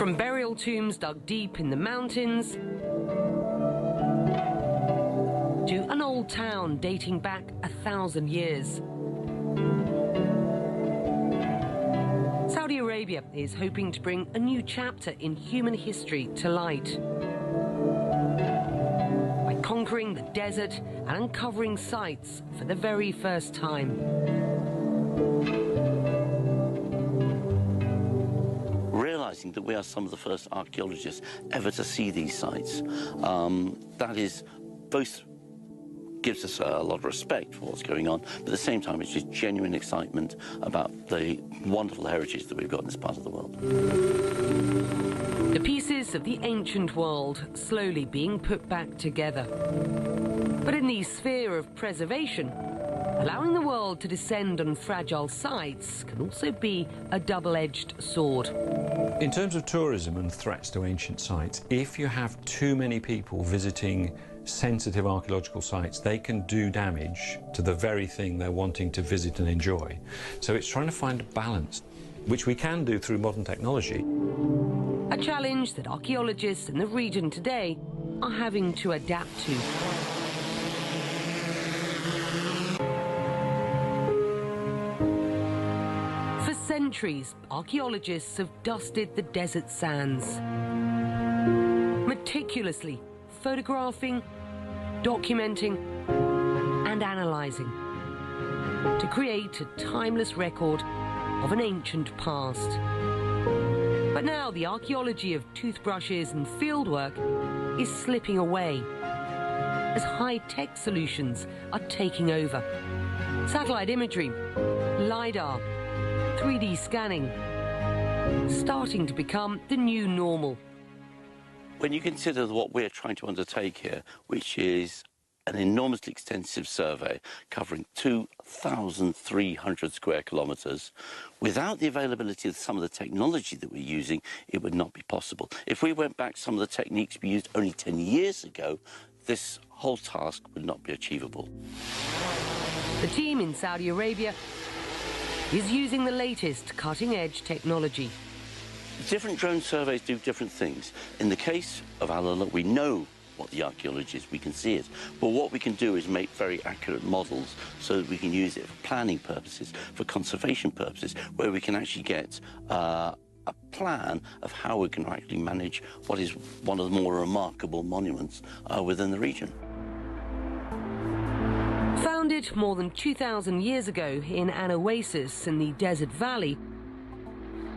From burial tombs dug deep in the mountains to an old town dating back 1,000 years. Saudi Arabia is hoping to bring a new chapter in human history to light by conquering the desert and uncovering sites for the very first time. Realising that we are some of the first archaeologists ever to see these sites, that is both gives us a lot of respect for what's going on, but at the same time it's just genuine excitement about the wonderful heritage that we've got in this part of the world. The pieces of the ancient world slowly being put back together. But in the sphere of preservation, allowing the world to descend on fragile sites can also be a double-edged sword. In terms of tourism and threats to ancient sites, if you have too many people visiting sensitive archaeological sites, they can do damage to the very thing they're wanting to visit and enjoy. So it's trying to find a balance, which we can do through modern technology. A challenge that archaeologists in the region today are having to adapt to. For centuries, archaeologists have dusted the desert sands, meticulously photographing, documenting and analysing to create a timeless record of an ancient past. But now the archaeology of toothbrushes and fieldwork is slipping away as high-tech solutions are taking over. Satellite imagery, LiDAR, 3D scanning, starting to become the new normal. When you consider what we're trying to undertake here, which is an enormously extensive survey covering 2,300 square kilometres, without the availability of some of the technology that we're using, it would not be possible. If we went back some of the techniques we used only 10 years ago, this whole task would not be achievable. The team in Saudi Arabia is using the latest cutting-edge technology. Different drone surveys do different things. In the case of Alula, we know what the archaeology is, we can see it. But what we can do is make very accurate models so that we can use it for planning purposes, for conservation purposes, where we can actually get a plan of how we can actually manage what is one of the more remarkable monuments within the region. Founded more than 2,000 years ago in an oasis in the desert valley,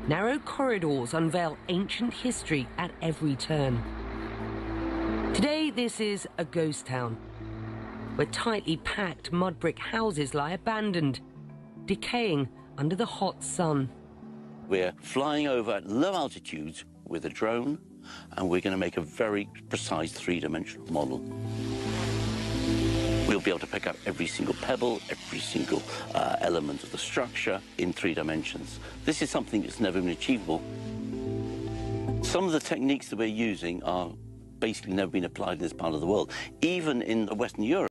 narrow corridors unveil ancient history at every turn. Today, this is a ghost town, where tightly packed mud brick houses lie abandoned, decaying under the hot sun. We're flying over at low altitudes with a drone, and we're going to make a very precise three-dimensional model. We'll be able to pick up every single pebble, every single element of the structure in 3 dimensions. This is something that's never been achievable. Some of the techniques that we're using are basically never been applied in this part of the world. Even in Western Europe,